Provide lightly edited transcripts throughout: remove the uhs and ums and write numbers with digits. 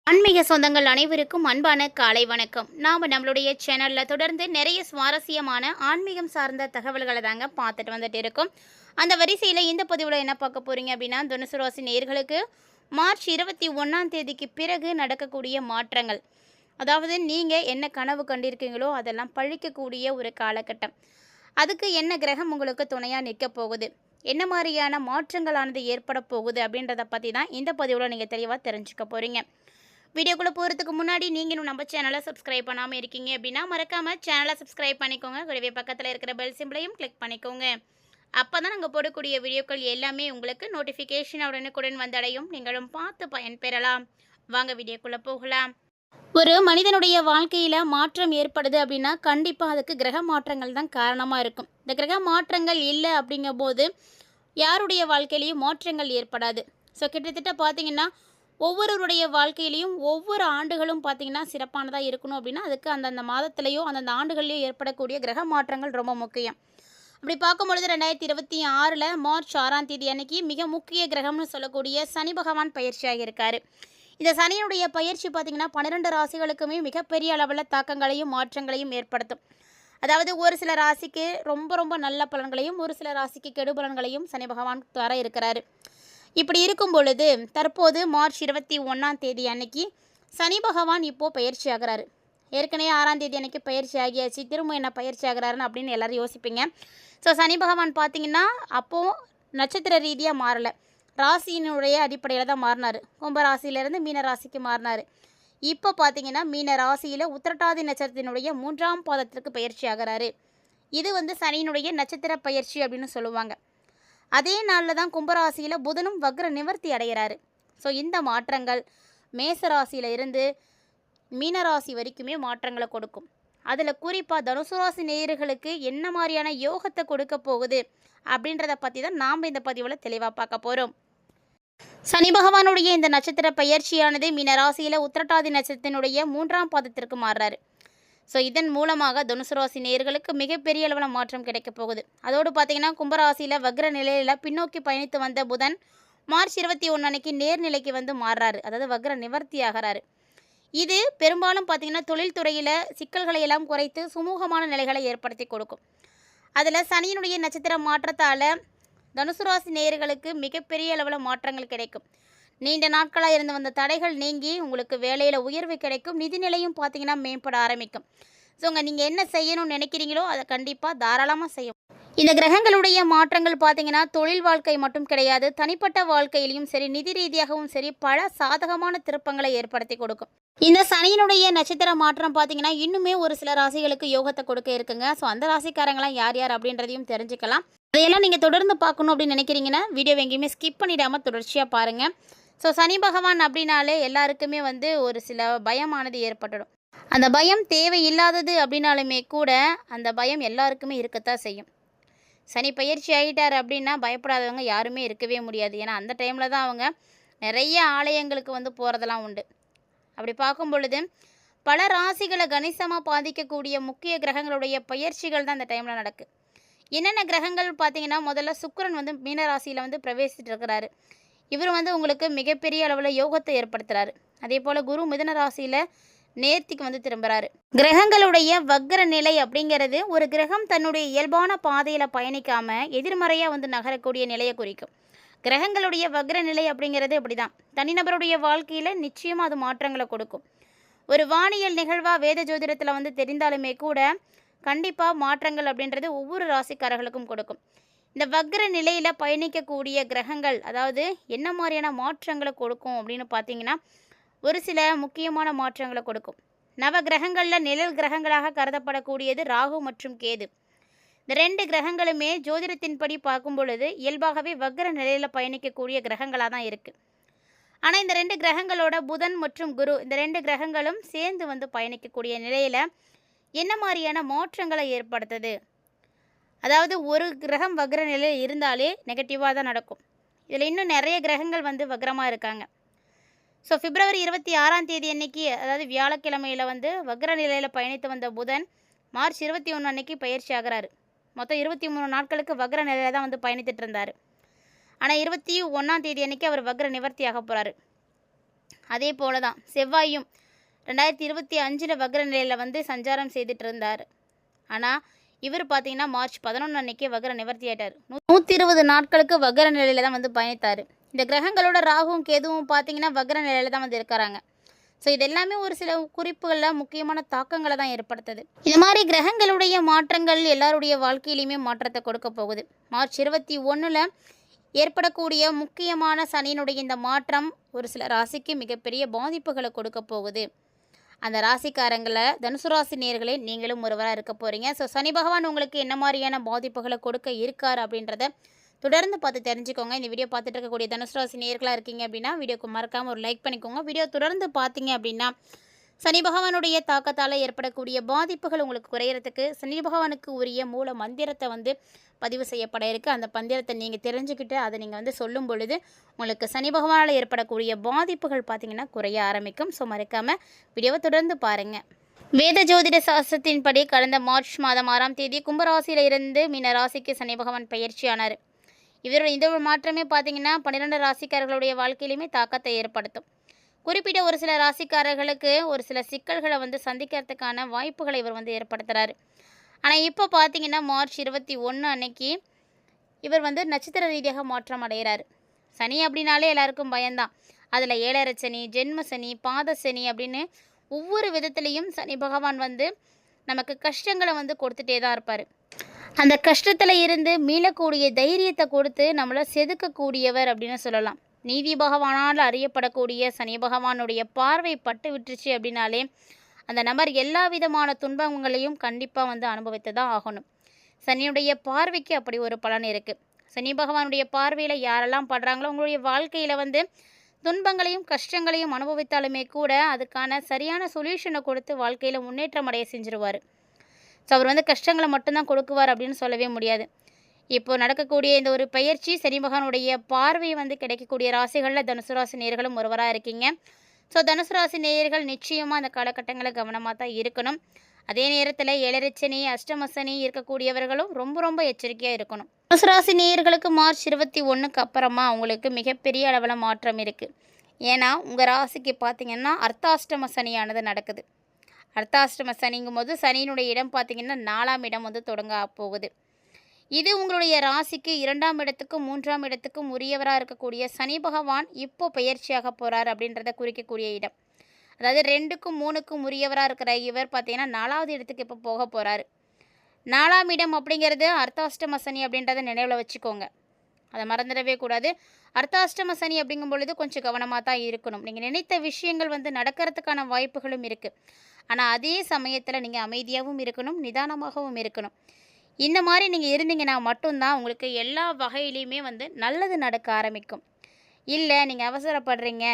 ஆன்மீக சொந்தங்கள் அனைவருக்கும் அன்பான காலை வணக்கம். நாம் நம்மளுடைய சேனலில் தொடர்ந்து நிறைய சுவாரஸ்யமான ஆன்மீகம் சார்ந்த தகவல்களை தாங்க பார்த்துட்டு வந்துட்டு இருக்கோம். அந்த வரிசையில் இந்த பதிவில் என்ன பார்க்க போகிறீங்க அப்படின்னா, தனுசு ராசி நேயர்களுக்கு மார்ச் 21 பிறகு நடக்கக்கூடிய மாற்றங்கள். அதாவது நீங்கள் என்ன கனவு கண்டிருக்கீங்களோ அதெல்லாம் பழிக்கக்கூடிய ஒரு காலகட்டம். அதுக்கு என்ன கிரகம் உங்களுக்கு துணையாக நிற்க போகுது, என்ன மாதிரியான மாற்றங்களானது ஏற்பட போகுது அப்படின்றத பற்றி தான் இந்த பதிவில் நீங்கள் தெளிவாக தெரிஞ்சுக்க போகிறீங்க. வீடியோக்குள்ளே போகிறதுக்கு முன்னாடி நீங்கள் நம்ம சேனலை சப்ஸ்கிரைப் பண்ணாமல் இருக்கீங்க அப்படின்னா மறக்காமல் சேனலை சப்ஸ்கிரைப் பண்ணிக்கோங்க. கூடவே பக்கத்தில் இருக்கிற பெல் சிம்பிளையும் கிளிக் பண்ணிக்கோங்க. அப்போ தான் நாங்கள் போடக்கூடிய வீடியோக்கள் எல்லாமே உங்களுக்கு நோட்டிஃபிகேஷன் உடனுக்குடன் வந்தடையும். நீங்களும் பார்த்து பயன்பெறலாம். வாங்க வீடியோக்குள்ளே போகலாம். ஒரு மனிதனுடைய வாழ்க்கையில் மாற்றம் ஏற்படுது அப்படின்னா கண்டிப்பாக அதுக்கு கிரக மாற்றங்கள் தான் காரணமாக இருக்கும். இந்த கிரக மாற்றங்கள் இல்லை அப்படிங்கும்போது யாருடைய வாழ்க்கையிலையும் மாற்றங்கள் ஏற்படாது. ஸோ கிட்டத்தட்ட பார்த்தீங்கன்னா ஒவ்வொருவருடைய வாழ்க்கையிலையும் ஒவ்வொரு ஆண்டுகளும் பார்த்திங்கன்னா சிறப்பானதாக இருக்கணும் அப்படின்னா அதுக்கு அந்தந்த மாதத்துலேயோ அந்தந்த ஆண்டுகள்லேயோ ஏற்படக்கூடிய கிரக மாற்றங்கள் ரொம்ப முக்கியம். அப்படி பார்க்கும்பொழுது 2026 மார்ச் 6 அன்னைக்கு மிக முக்கிய கிரகம்னு சொல்லக்கூடிய சனி பகவான் பயிற்சியாக இருக்கார். இந்த சனியினுடைய பயிற்சி பார்த்திங்கன்னா 12 ராசிகளுக்குமே மிகப்பெரிய அளவில் தாக்கங்களையும் மாற்றங்களையும் ஏற்படுத்தும். அதாவது ஒரு சில ராசிக்கு ரொம்ப ரொம்ப நல்ல பலன்களையும் ஒரு சில ராசிக்கு கெடு பலன்களையும் சனி பகவான் தர இருக்கிறாரு. இப்படி இருக்கும் பொழுது தற்போது மார்ச் 21 அன்னைக்கு சனி பகவான் இப்போது பயிற்சி ஆகிறாரு. ஏற்கனவே 6 அன்னைக்கு பயிற்சி ஆகியாச்சு, திரும்ப என்ன பயிற்சி ஆகிறாருன்னு அப்படின்னு எல்லோரும் யோசிப்பீங்க. ஸோ சனி பகவான் பார்த்திங்கன்னா அப்போது நட்சத்திர ரீதியாக மாறலை, ராசியினுடைய அடிப்படையில் தான் மாறினார். கும்ப ராசியிலேருந்து மீன ராசிக்கு மாறினார். இப்போ பார்த்திங்கன்னா மீன ராசியில் உத்திரட்டாதி நட்சத்திரத்தினுடைய 3ஆம் பாதத்திற்கு பயிற்சி ஆகிறாரு. இது சனியினுடைய நட்சத்திர பயிற்சி அப்படின்னு சொல்லுவாங்க. அதே நாளில் தான் கும்பராசியில் புதனும் வக்ர நிவர்த்தி அடைகிறாரு. ஸோ இந்த மாற்றங்கள் மேசராசியில் இருந்து மீனராசி வரைக்குமே மாற்றங்களை கொடுக்கும். அதில் குறிப்பாக தனுசு ராசி நேயர்களுக்கு என்ன மாதிரியான யோகத்தை கொடுக்க போகுது அப்படின்றத பற்றி தான் நாம் இந்த பதிவில் தெளிவாக பார்க்க போகிறோம். சனி பகவானுடைய இந்த நட்சத்திர பயிற்சியானது மீனராசியில் உத்திரட்டாதி நட்சத்திரத்தினுடைய 3ஆம் பாதத்திற்கு மாறுறாரு. ஸோ இதன் மூலமாக தனுசு ராசி நேயர்களுக்கு மிகப்பெரிய அளவில் மாற்றம் கிடைக்க போகுது. அதோடு பார்த்திங்கன்னா கும்பராசியில் வக்ர நிலையில் பின்னோக்கி பயணித்து வந்த புதன் மார்ச் 21 அன்னைக்கு நேர்நிலைக்கு மாறுறாரு. அதாவது வக்ர நிவர்த்தி ஆகிறாரு. இது பெரும்பாலும் பார்த்திங்கன்னா தொழில்துறையில் சிக்கல்களை எல்லாம் குறைத்து சுமூகமான நிலைகளை ஏற்படுத்தி கொடுக்கும். அதில் சனியினுடைய நட்சத்திர மாற்றத்தால் தனுசு ராசி நேயர்களுக்கு மிகப்பெரிய அளவில் மாற்றங்கள் கிடைக்கும். நீண்ட நாட்களாக இருந்து வந்த தடைகள் நீங்கி உங்களுக்கு வேலையில் உயர்வு கிடைக்கும். நிதிநிலையும் பார்த்திங்கன்னா மேம்பட ஆரம்பிக்கும். ஸோ நீங்கள் என்ன செய்யணும்னு நினைக்கிறீங்களோ அதை கண்டிப்பாக தாராளமாக செய்யும். இந்த கிரகங்களுடைய மாற்றங்கள் பார்த்திங்கன்னா தொழில் வாழ்க்கை மட்டும் கிடையாது, தனிப்பட்ட வாழ்க்கையிலையும் சரி நிதி ரீதியாகவும் சரி பல சாதகமான திருப்பங்களை ஏற்படுத்தி கொடுக்கும். இந்த சனியினுடைய நட்சத்திர மாற்றம் பார்த்திங்கன்னா இன்னுமே ஒரு சில ராசிகளுக்கு யோகத்தை கொடுக்க இருக்குங்க. ஸோ அந்த ராசிக்காரங்களாம் யார் யார் அப்படின்றதையும் தெரிஞ்சுக்கலாம். அதையெல்லாம் நீங்கள் தொடர்ந்து பார்க்கணும் அப்படின்னு நினைக்கிறீங்கன்னா வீடியோ எங்கேயுமே ஸ்கிப் பண்ணிடாமல் தொடர்ச்சியாக பாருங்கள். ஸோ சனி பகவான் அப்படின்னாலே எல்லாருக்குமே ஒரு சில பயமானது ஏற்பட்டுடும். அந்த பயம் தேவையில்லாதது அப்படின்னாலுமே கூட அந்த பயம் எல்லாருக்குமே இருக்கத்தான் செய்யும். சனி பயிற்சி ஆகிட்டார் அப்படின்னா பயப்படாதவங்க யாருமே இருக்கவே முடியாது. ஏன்னா அந்த டைமில் தான் அவங்க நிறைய ஆலயங்களுக்கு போகிறதெல்லாம் உண்டு. அப்படி பார்க்கும் பொழுது பல ராசிகளை கணிசமாக பாதிக்கக்கூடிய முக்கிய கிரகங்களுடைய பயிற்சிகள் தான் இந்த டைமில் நடக்குது. என்னென்ன கிரகங்கள் பார்த்திங்கன்னா முதல்ல சுக்கிரன் மீனராசியில் பிரவேசிட்டு இருக்கிறாரு. இவர் உங்களுக்கு மிகப்பெரிய அளவில் யோகத்தை ஏற்படுத்துகிறாரு. அதே போல் குரு மிதுன ராசியில் நேர்த்திக்கு திரும்புகிறாரு. கிரகங்களுடைய வக்ர நிலை அப்படிங்கிறது ஒரு கிரகம் தன்னுடைய இயல்பான பாதையில் பயணிக்காமல் எதிர்மறையாக நகரக்கூடிய நிலையை குறிக்கும். கிரகங்களுடைய வக்ர நிலை அப்படிங்கிறது அப்படி தான் தனிநபருடைய வாழ்க்கையில் நிச்சயமாக அது மாற்றங்களை கொடுக்கும். ஒரு வானியல் நிகழ்வாக வேத ஜோதிடத்தில் தெரிந்தாலுமே கூட கண்டிப்பாக மாற்றங்கள் அப்படின்றது ஒவ்வொரு ராசிக்காரர்களுக்கும் கொடுக்கும். இந்த வக்ர நிலையில் பயணிக்கக்கூடிய கிரகங்கள் அதாவது என்ன மாதிரியான மாற்றங்களை கொடுக்கும் அப்படின்னு பார்த்தீங்கன்னா ஒரு சில முக்கியமான மாற்றங்களை கொடுக்கும். நவ கிரகங்களில் நிழல் கிரகங்களாக கருதப்படக்கூடியது ராகு மற்றும் கேது. இந்த 2 கிரகங்களுமே ஜோதிடத்தின்படி பார்க்கும் பொழுது இயல்பாகவே வக்ர நிலையில் பயணிக்கக்கூடிய கிரகங்களாக தான் இருக்குது. ஆனால் இந்த 2 கிரகங்களோட புதன் மற்றும் குரு இந்த 2 கிரகங்களும் சேர்ந்து பயணிக்கக்கூடிய நிலையில் என்ன மாதிரியான மாற்றங்களை ஏற்படுத்துது, அதாவது ஒரு கிரகம் வக்ர நிலையில் இருந்தாலே நெகட்டிவாக தான் நடக்கும். இதில் இன்னும் நிறைய கிரகங்கள் வக்ரமாக இருக்காங்க. ஸோ பிப்ரவரி 26 அன்னைக்கு அதாவது வியாழக்கிழமையில் வக்ர நிலையில் பயணித்து வந்த புதன் மார்ச் 21 அன்னைக்கு பயிற்சி ஆகிறாரு. மொத்தம் 23 நாட்களுக்கு வக்ர நிலையில் தான் பயணித்துட்டு இருந்தார். ஆனால் 21 அன்னைக்கு அவர் வக்ர நிவர்த்தி ஆக போகிறாரு. அதே போல தான் செவ்வாயும் 2025 வக்ர நிலையில் வந்து சஞ்சாரம் செய்துட்டு இருந்தார். ஆனால் இவர் பார்த்தீங்கன்னா மார்ச் 11 அன்னைக்கு வக்ர நிவர்த்தி ஆயிட்டார். 120 நாட்களுக்கு வக்ர நிலையில் தான் வந்து பயணித்தார். இந்த கிரகங்களோட ராகுவும் கேதுவும் பார்த்தீங்கன்னா வக்ர நிலையில் தான் வந்து இருக்கிறாங்க. ஸோ இது எல்லாமே ஒரு சில குறிப்புகளில் முக்கியமான தாக்கங்களை தான் ஏற்படுத்துது. இது மாதிரி கிரகங்களுடைய மாற்றங்கள் எல்லாருடைய வாழ்க்கையிலையுமே மாற்றத்தை கொடுக்க போகுது. மார்ச் 21 ஏற்படக்கூடிய முக்கியமான சனியினுடைய இந்த மாற்றம் ஒரு சில ராசிக்கு மிகப்பெரிய பாதிப்புகளை கொடுக்க போகுது. அந்த ராசிக்காரங்களை தனுசு ராசி நேயர்களே நீங்களும் ஒருவராக இருக்க போகிறீங்க. ஸோ சனி பகவான் உங்களுக்கு என்ன மாதிரியான பாதிப்புகளை கொடுக்க இருக்கார் அப்படின்றத தொடர்ந்து பார்த்து தெரிஞ்சுக்கோங்க. இந்த வீடியோ பார்த்துட்டு இருக்கக்கூடிய தனுசு ராசி நேயர்களாக இருக்கீங்க அப்படின்னா வீடியோக்கு மறக்காமல் ஒரு லைக் பண்ணிக்கோங்க. வீடியோ தொடர்ந்து பார்த்தீங்க அப்படின்னா சனி பகவானுடைய தாக்கத்தால் ஏற்படக்கூடிய பாதிப்புகள் உங்களுக்கு குறையிறதுக்கு சனி பகவானுக்கு உரிய மூல மந்திரத்தை வந்து பதிவு செய்யப்பட இருக்குது. அந்த மந்திரத்தை நீங்கள் தெரிஞ்சுக்கிட்டு அதை நீங்கள் வந்து சொல்லும் பொழுது உங்களுக்கு சனி பகவானால் ஏற்படக்கூடிய பாதிப்புகள் பார்த்திங்கன்னா குறைய ஆரம்பிக்கும். ஸோ மறக்காமல் வீடியோவை தொடர்ந்து பாருங்கள். வேத ஜோதிட சாஸ்திரத்தின்படி கடந்த மார்ச் மாதம் 6ஆம் தேதி கும்பராசியில் இருந்து மீன ராசிக்கு சனி பகவான் பயிற்சியானார். இவரோட இந்த ஒரு மாற்றமே பார்த்திங்கன்னா 12 ராசிக்காரர்களுடைய வாழ்க்கையிலுமே தாக்கத்தை ஏற்படுத்தும். குறிப்பிட்ட ஒரு சில ராசிக்காரர்களுக்கு ஒரு சில சிக்கல்களை வந்து சந்திக்கிறதுக்கான வாய்ப்புகளை இவர் வந்து ஏற்படுத்துகிறாரு. ஆனால் இப்போ பார்த்தீங்கன்னா மார்ச் 21 அன்னைக்கு இவர் வந்து நட்சத்திர ரீதியாக மாற்றம் அடைகிறார். சனி அப்படின்னாலே எல்லாருக்கும் பயம்தான். அதில் ஏழரை சனி, ஜென்ம சனி, பாத சனி அப்படின்னு ஒவ்வொரு விதத்துலேயும் சனி பகவான் வந்து நமக்கு கஷ்டங்களை வந்து கொடுத்துட்டே தான் இருப்பார். அந்த கஷ்டத்தில் இருந்து மீளக்கூடிய தைரியத்தை கொடுத்து நம்மளை செதுக்கக்கூடியவர் அப்படின்னு சொல்லலாம். நீதி பகவானால் அறியப்படக்கூடிய சனி பகவானுடைய பார்வை பட்டு விட்டுருச்சு அப்படின்னாலே அந்த நபர் எல்லா விதமான துன்பங்களையும் கண்டிப்பாக வந்து அனுபவித்து தான் ஆகணும். சனியுடைய பார்வைக்கு அப்படி ஒரு பலன் இருக்குது. சனி பகவானுடைய பார்வையில் யாரெல்லாம் படுறாங்களோ உங்களுடைய வாழ்க்கையில் வந்து துன்பங்களையும் கஷ்டங்களையும் அனுபவித்தாலுமே கூட அதுக்கான சரியான சொல்யூஷனை கொடுத்து வாழ்க்கையில் முன்னேற்றம் அடைய செஞ்சுருவார். ஸோ அவர் வந்து கஷ்டங்களை மட்டும்தான் கொடுக்குவார் அப்படின்னு சொல்லவே முடியாது. இப்போது நடக்கக்கூடிய இந்த ஒரு பயிற்சி சனி பகவானுடைய பார்வை வந்து கிடைக்கக்கூடிய ராசிகளில் தனுசு ராசி நேயர்களும் ஒருவராக இருக்கீங்க. ஸோ தனுசு ராசி நேயர்கள் நிச்சயமாக அந்த காலகட்டங்களை கவனமாக தான் இருக்கணும். அதே நேரத்தில் ஏழரை சனி, அஷ்டம சனி இருக்கக்கூடியவர்களும் ரொம்ப எச்சரிக்கையாக இருக்கணும். தனுசு ராசி நேயர்களுக்கு மார்ச் 21க்கு அப்புறமா அவங்களுக்கு மிகப்பெரிய அளவில் மாற்றம் இருக்குது. ஏன்னா உங்கள் ராசிக்கு பார்த்திங்கன்னா அர்த்தாஷ்டம சனியானது நடக்குது. அர்த்தாஷ்டம சனிங்கும் போது சனியினுடைய இடம் பார்த்திங்கன்னா 4ஆம் இடம் வந்து தொடங்க போகுது. இது உங்களுடைய ராசிக்கு 2ஆம் இடத்துக்கும் 3ஆம் இடத்துக்கும் உரியவராக இருக்கக்கூடிய சனி பகவான் இப்போ பயிற்சியாக போகிறார் அப்படின்றத குறிக்கக்கூடிய இடம். அதாவது 2க்கும் 3க்கும் உரியவராக இருக்கிற இவர் பார்த்தீங்கன்னா 4ஆவது இடத்துக்கு இப்போ போக போகிறாரு. 4ஆம் இடம் அப்படிங்கிறது அர்த்தாஷ்டம சனி அப்படின்றத நினைவில் வச்சுக்கோங்க. அதை மறந்துடவே கூடாது. அர்த்தாஷ்டம சனி அப்படிங்கும் பொழுது கொஞ்சம் கவனமாக தான் இருக்கணும். நீங்கள் நினைத்த விஷயங்கள் வந்து நடக்கிறதுக்கான வாய்ப்புகளும் இருக்குது. ஆனால் அதே சமயத்தில் நீங்கள் அமைதியாகவும் இருக்கணும், நிதானமாகவும் இருக்கணும். இந்த மாதிரி நீங்கள் இருந்தீங்கன்னா மட்டும்தான் உங்களுக்கு எல்லா வகையிலையுமே வந்து நல்லது நடக்க ஆரம்பிக்கும். இல்லை நீங்கள் அவசரப்படுறீங்க,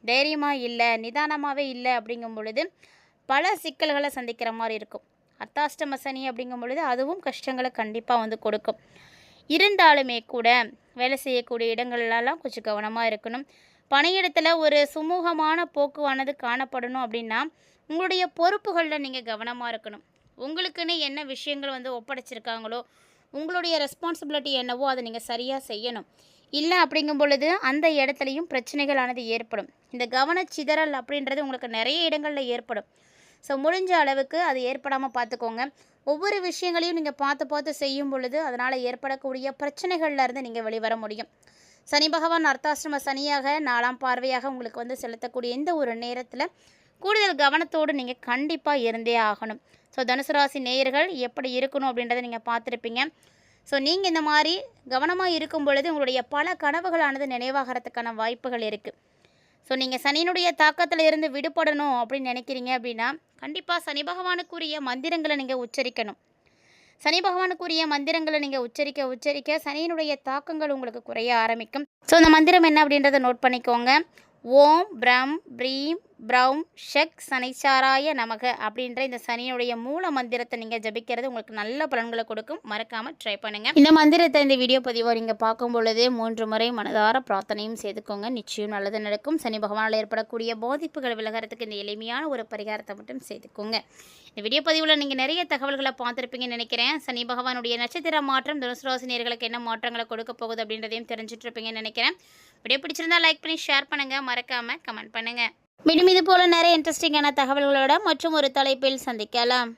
தைரியமாக இல்லை, நிதானமாகவே இல்லை அப்படிங்கும் பொழுது பல சிக்கல்களை சந்திக்கிற மாதிரி இருக்கும். அர்த்தாஷ்டம சனி அப்படிங்கும் பொழுது அதுவும் கஷ்டங்களை கண்டிப்பாக வந்து கொடுக்கும். இருந்தாலுமே கூட வேலை செய்யக்கூடிய இடங்கள்லாம் கொஞ்சம் கவனமாக இருக்கணும். பணியிடத்தில் ஒரு சுமூகமான போக்குவானது காணப்படணும் அப்படின்னா உங்களுடைய பொறுப்புகளில் நீங்கள் கவனமாக இருக்கணும். உங்களுக்குன்னு என்ன விஷயங்கள் வந்து ஒப்படைச்சிருக்காங்களோ உங்களுடைய ரெஸ்பான்சிபிலிட்டி என்னவோ அதை நீங்கள் சரியாக செய்யணும். இல்லை அப்படிங்கும் பொழுது அந்த இடத்துலையும் பிரச்சனைகளானது ஏற்படும். இந்த கவனச்சிதறல் அப்படின்றது உங்களுக்கு நிறைய இடங்களில் ஏற்படும். ஸோ முடிஞ்ச அளவுக்கு அது ஏற்படாமல் பார்த்துக்கோங்க. ஒவ்வொரு விஷயங்களையும் நீங்கள் பார்த்து செய்யும் பொழுது அதனால் ஏற்படக்கூடிய பிரச்சனைகள்லேருந்து நீங்கள் வெளிவர முடியும். சனி பகவான் அர்த்தாஷ்டம சனியாக 4ஆம் பார்வையாக உங்களுக்கு வந்து செலுத்தக்கூடிய இந்த ஒரு நேரத்தில் கூடுதல் கவனத்தோடு நீங்கள் கண்டிப்பாக இருந்தே ஆகணும். ஸோ தனுசு ராசி நேயர்கள் எப்படி இருக்கணும் அப்படின்றத நீங்கள் பார்த்துருப்பீங்க. ஸோ நீங்கள் இந்த மாதிரி கவனமாக இருக்கும் பொழுது உங்களுடைய பல கனவுகளானது நினைவாகிறதுக்கான வாய்ப்புகள் இருக்குது. ஸோ நீங்கள் சனியினுடைய தாக்கத்தில் இருந்து விடுபடணும் அப்படின்னு நினைக்கிறீங்க அப்படின்னா கண்டிப்பாக சனி பகவானுக்குரிய மந்திரங்களை நீங்கள் உச்சரிக்கணும். சனி பகவானுக்குரிய மந்திரங்களை நீங்கள் உச்சரிக்க சனியினுடைய தாக்கங்கள் உங்களுக்கு குறைய ஆரம்பிக்கும். ஸோ அந்த மந்திரம் என்ன அப்படின்றத நோட் பண்ணிக்கோங்க. ஓம் பிரம் ப்ரீம் பிரௌம் ஷக் சனிச்சாராய நமக அப்படின்ற இந்த சனியுடைய மூல மந்திரத்தை நீங்கள் ஜபிக்கிறது உங்களுக்கு நல்ல பலன்களை கொடுக்கும். மறக்காமல் ட்ரை பண்ணுங்கள். இந்த மந்திரத்தை இந்த வீடியோ பதிவை நீங்கள் பார்க்கும் பொழுது 3 முறை மனதார பிரார்த்தனையும் செய்துக்கோங்க. நிச்சயம் நல்லது நடக்கும். சனி பகவானால் ஏற்படக்கூடிய பாதிப்புகள் விலகிறதுக்கு இந்த எளிமையான ஒரு பரிகாரத்தை மட்டும் செய்துக்கோங்க. இந்த வீடியோ பதிவில் நீங்கள் நிறைய தகவல்களை பார்த்துருப்பீங்கன்னு நினைக்கிறேன். சனி பகவானுடைய நட்சத்திர மாற்றம் தனுசு ராசி நேயர்களுக்கு என்ன மாற்றங்களை கொடுக்க போகுது அப்படின்றதையும் தெரிஞ்சுட்டு இருப்பீங்கன்னு நினைக்கிறேன். வீடியோ பிடிச்சிருந்தா லைக் பண்ணி ஷேர் பண்ணுங்கள். மறக்காமல் கமெண்ட் பண்ணுங்கள். மீண்டும் இது போல நிறைய இன்ட்ரெஸ்டிங்கான தகவல்களோட மற்றும் ஒரு தலைப்பில் சந்திக்கலாம்.